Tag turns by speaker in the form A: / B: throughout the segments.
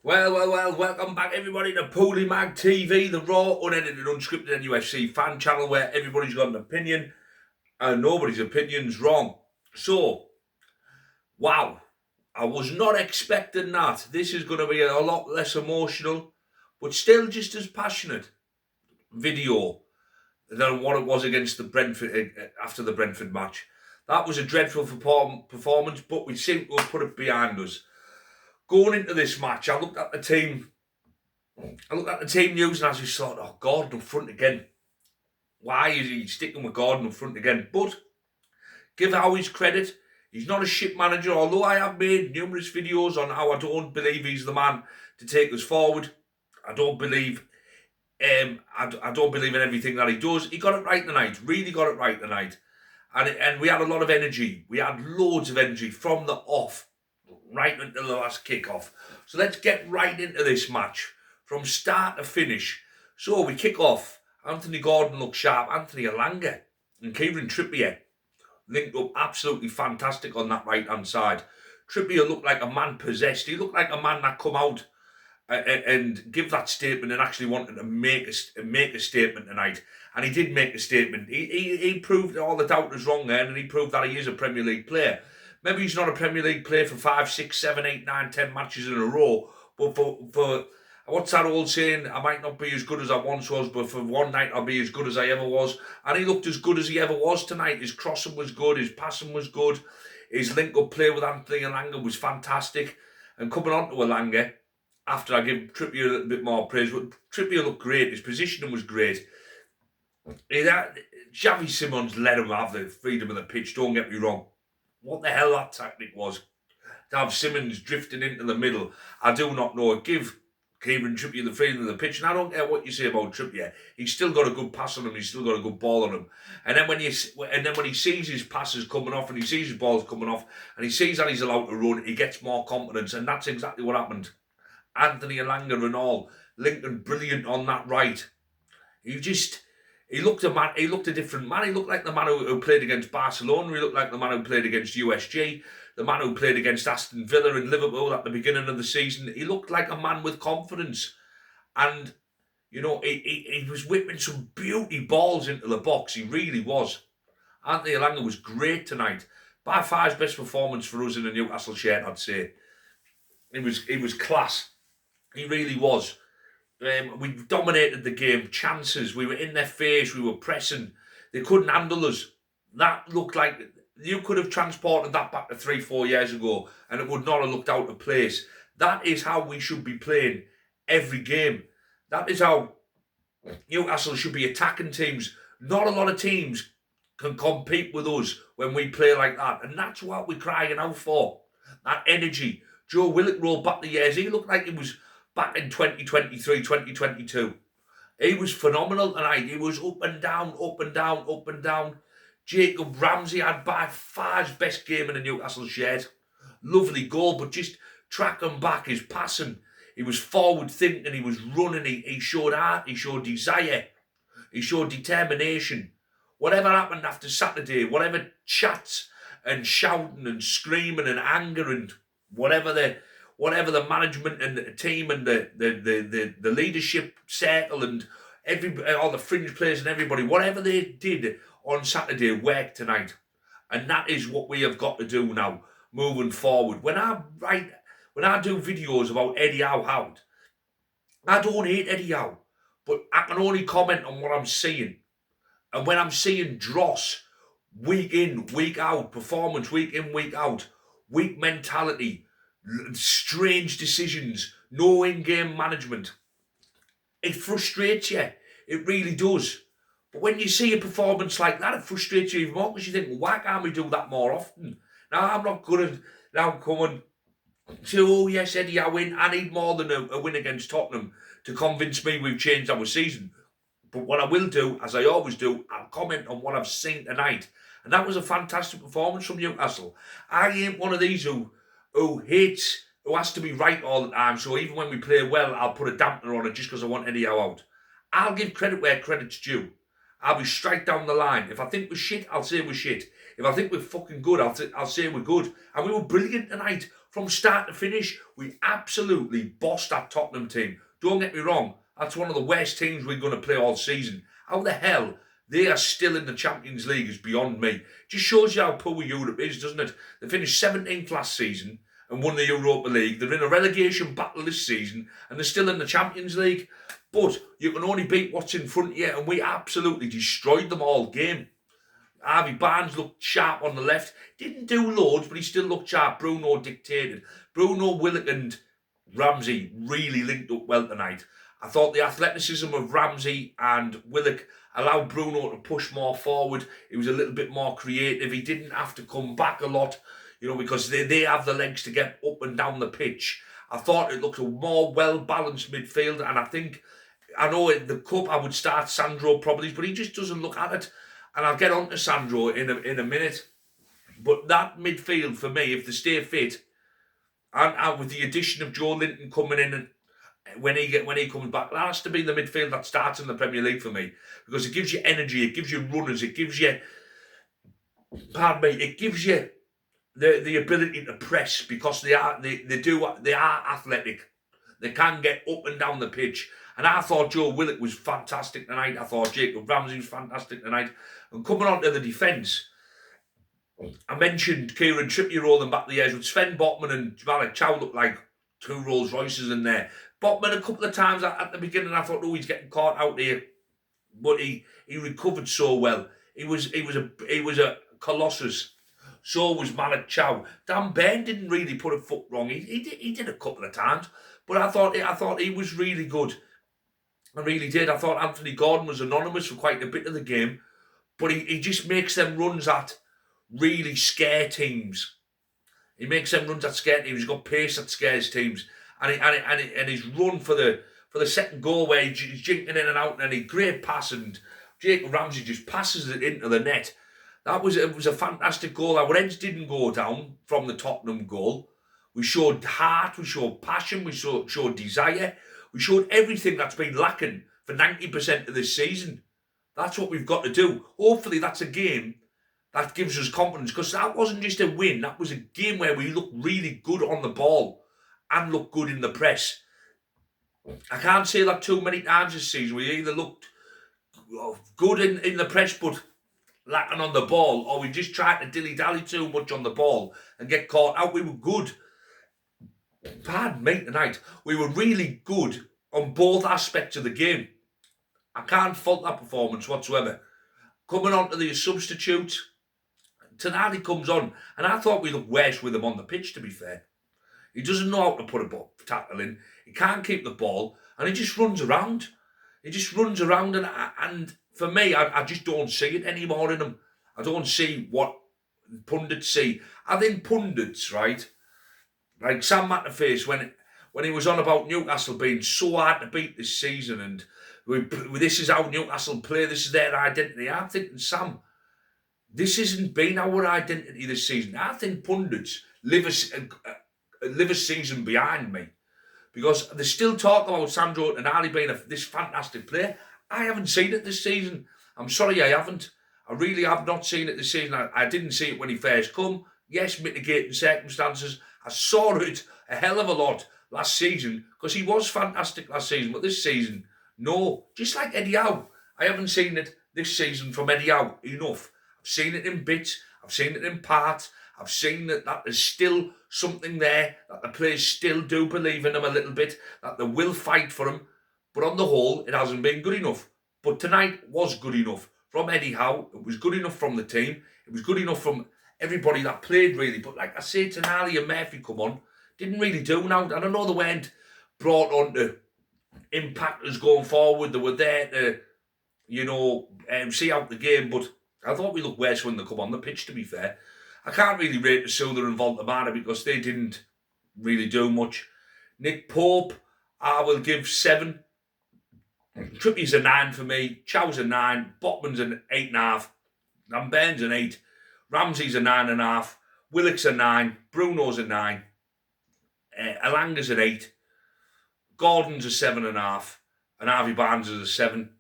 A: Well, welcome back everybody to Pooley Mag TV, the raw, unedited, unscripted NUFC fan channel where everybody's got an opinion and nobody's opinion's wrong. So, wow, I was not expecting that. This is going to be a lot less emotional, but still just as passionate video than what it was against the Brentford after the Brentford match. That was a dreadful performance, but we seem to have put it behind us. Going into this match, I looked at the team news and I just thought, oh, Gordon up front again. Why is he sticking with Gordon up front again? But give Howe his credit. He's not a shit manager, although I have made numerous videos on how I don't believe he's the man to take us forward. I don't believe I don't believe in everything that he does. He got it right tonight. Really got it right tonight. And we had a lot of energy. We had loads of energy from the off, right until the last kick-off. So let's get right into this match from start to finish. So we kick off. Anthony Gordon looked sharp. Anthony Elanga and Kieran Trippier linked up absolutely fantastic on that right-hand side. Trippier looked like a man possessed. He looked like a man that come out and give that statement and actually wanted to make a statement tonight. And he did make a statement. He proved all the doubters wrong there, and he proved that he is a Premier League player. Maybe he's not a Premier League player for 5, 6, 7, 8, 9, 10 matches in a row, but for what's that old saying? I might not be as good as I once was, but for one night I'll be as good as I ever was. And he looked as good as he ever was tonight. His crossing was good, his passing was good, his link-up play with Anthony Elanga was fantastic. And coming on to Elanga, after I give Trippier a little bit more praise, but Trippier looked great, his positioning was great. Xavi Simons let him have the freedom of the pitch, don't get me wrong. What the hell that tactic was, to have Simons drifting into the middle, I do not know. Give Kieran Trippier the freedom of the pitch, and I don't care what you say about Trippier. He's still got a good pass on him. He's still got a good ball on him. And then when he sees his passes coming off, and he sees his balls coming off, and he sees that he's allowed to run, he gets more confidence, and that's exactly what happened. Anthony Elanga and all, Lincoln brilliant on that right. He looked a different man. He looked like the man who played against Barcelona. He looked like the man who played against USG, the man who played against Aston Villa and Liverpool at the beginning of the season. He looked like a man with confidence. And, you know, he was whipping some beauty balls into the box. He really was. Anthony Elanga was great tonight. By far his best performance for us in the Newcastle shirt, I'd say. He was class. He really was. We dominated the game, chances, we were in their face, we were pressing, they couldn't handle us. That looked like, you could have transported that back to 3-4 years ago and it would not have looked out of place. That is how we should be playing every game. That is how Newcastle should be attacking teams. Not a lot of teams can compete with us when we play like that, and that's what we're crying out for, that energy. Joe Willock rolled back the years, he looked like he was back in 2023, 2022. He was phenomenal tonight. He was up and down, up and down, up and down. Jacob Ramsey had by far his best game in the Newcastle shirt. Lovely goal, but just tracking back, his passing. He was forward thinking, he was running, he showed heart, he showed desire, he showed determination. Whatever happened after Saturday, whatever chats and shouting and screaming and anger and whatever the management and the team and the leadership circle and all the fringe players and everybody, whatever they did on Saturday worked tonight. And that is what we have got to do now, moving forward. When I do videos about Eddie Howe, I don't hate Eddie Howe, but I can only comment on what I'm seeing. And when I'm seeing dross, week in, week out, performance week in, week out, weak mentality, strange decisions, no in-game management, it frustrates you. It really does. But when you see a performance like that, it frustrates you even more because you think, well, why can't we do that more often? Now, I'm not going to now come and say, oh, yes, Eddie, I win. I need more than a win against Tottenham to convince me we've changed our season. But what I will do, as I always do, I'll comment on what I've seen tonight. And that was a fantastic performance from Newcastle. I ain't one of these who has to be right all the time. So even when we play well, I'll put a dampener on it just because I want Eddie Howe out. I'll give credit where credit's due. I'll be straight down the line. If I think we're shit, I'll say we're shit. If I think we're fucking good, I'll say we're good. And we were brilliant tonight. From start to finish, we absolutely bossed that Tottenham team. Don't get me wrong, that's one of the worst teams we're going to play all season. How the hell they are still in the Champions League is beyond me. Just shows you how poor Europe is, doesn't it? They finished 17th last season and won the Europa League. They're in a relegation battle this season and they're still in the Champions League. But you can only beat what's in front of you, and we absolutely destroyed them all game. Harvey Barnes looked sharp on the left. Didn't do loads, but he still looked sharp. Bruno dictated. Bruno, Willock and Ramsey really linked up well tonight. I thought the athleticism of Ramsey and Willock allowed Bruno to push more forward. He was a little bit more creative. He didn't have to come back a lot, because they have the legs to get up and down the pitch. I thought it looked a more well-balanced midfield, and I know in the cup I would start Sandro probably, but he just doesn't look at it. And I'll get on to Sandro in a minute. But that midfield, for me, if they stay fit, and with the addition of Joe Linton coming in, and when he comes back, that has to be the midfield that starts in the Premier League for me. Because it gives you energy, it gives you runners, it gives you, it gives you the ability to press, because they are athletic. They can get up and down the pitch. And I thought Joe Willock was fantastic tonight. I thought Jacob Ramsey was fantastic tonight. And coming on to the defence, I mentioned Kieran Trippier rolling back the years with Sven Botman and Malik Chow looked like two Rolls Royces in there. Botman a couple of times at the beginning I thought, he's getting caught out here. But he recovered so well. He was a colossus. So was Malik Chow. Dan Burn didn't really put a foot wrong. He did a couple of times. But I thought he was really good. I really did. I thought Anthony Gordon was anonymous for quite a bit of the game, but he just makes them runs that really scare teams. He makes them runs that scare teams. He's got pace that scares teams, and his run for the second goal where he's jinking in and out, and he great pass, and Jacob Ramsey just passes it into the net. It was a fantastic goal. Our heads didn't go down from the Tottenham goal. We showed heart, we showed passion, we showed desire. We showed everything that's been lacking for 90% of this season. That's what we've got to do. Hopefully that's a game that gives us confidence, because that wasn't just a win. That was a game where we looked really good on the ball and looked good in the press. I can't say that too many times this season. We either looked good in the press but lacking on the ball, or we just tried to dilly-dally too much on the ball and get caught out. We were good. Pardon me, tonight. We were really good on both aspects of the game. I can't fault that performance whatsoever. Coming on to the substitutes, Tonali comes on, and I thought we looked worse with him on the pitch, to be fair. He doesn't know how to put a tackle in. He can't keep the ball, and he just runs around. And for me, I just don't see it anymore in him. I don't see what pundits see. I think pundits, right, like Sam Matterface, when he was on about Newcastle being so hard to beat this season, and this is how Newcastle play, this is their identity. I'm thinking, Sam, this hasn't been our identity this season. I think pundits live a season behind me, because they still talk about Sandro Tonali being this fantastic player. I haven't seen it this season. I'm sorry, I haven't. I really have not seen it this season. I didn't see it when he first come. Yes, mitigating circumstances. I saw it a hell of a lot last season, because he was fantastic last season. But this season, no. Just like Eddie Howe. I haven't seen it this season from Eddie Howe enough. I've seen it in bits. I've seen it in parts. I've seen that there's still something there, that the players still do believe in him a little bit, that they will fight for him. But on the whole, it hasn't been good enough. But tonight was good enough from Eddie Howe. It was good enough from the team. It was good enough from everybody that played, really. But like I say, Tonali and Murphy come on, didn't really do now. And I know they weren't brought on to impact us going forward. They were there to, see out the game. But I thought we looked worse when they come on the pitch, to be fair. I can't really rate the Souther and Voltemara because they didn't really do much. Nick Pope, I will give 7. Trippier's a 9 for me. Chow's a 9. Botman's an 8.5. Lambert's an 8. Ramsey's a 9.5. Willock's a 9. Bruno's a 9. Alanga's an 8. Gordon's a 7.5. And Harvey Barnes is a 7.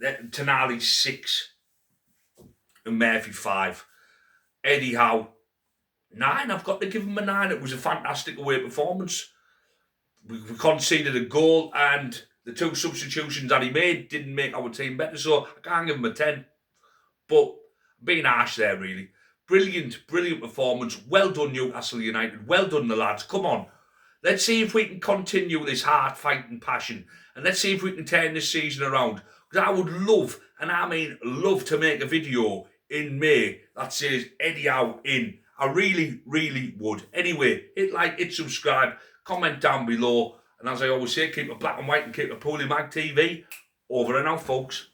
A: Tonali's 6. And Murphy 5. Eddie Howe, 9. I've got to give him a 9. It was a fantastic away performance. We conceded a goal, and the 2 substitutions that he made didn't make our team better, so I can't give him a 10. But being harsh there, really. Brilliant performance. Well done, Newcastle United. Well done, the lads. Come on. Let's see if we can continue this hard fighting passion, and let's see if we can turn this season around. Because I would love, and I mean love, to make a video in May that says Eddie Howe in. I really would. Anyway, hit like, hit subscribe, comment down below, and as I always say, keep it black and white and keep it Pooley Mag TV. Over and out, folks.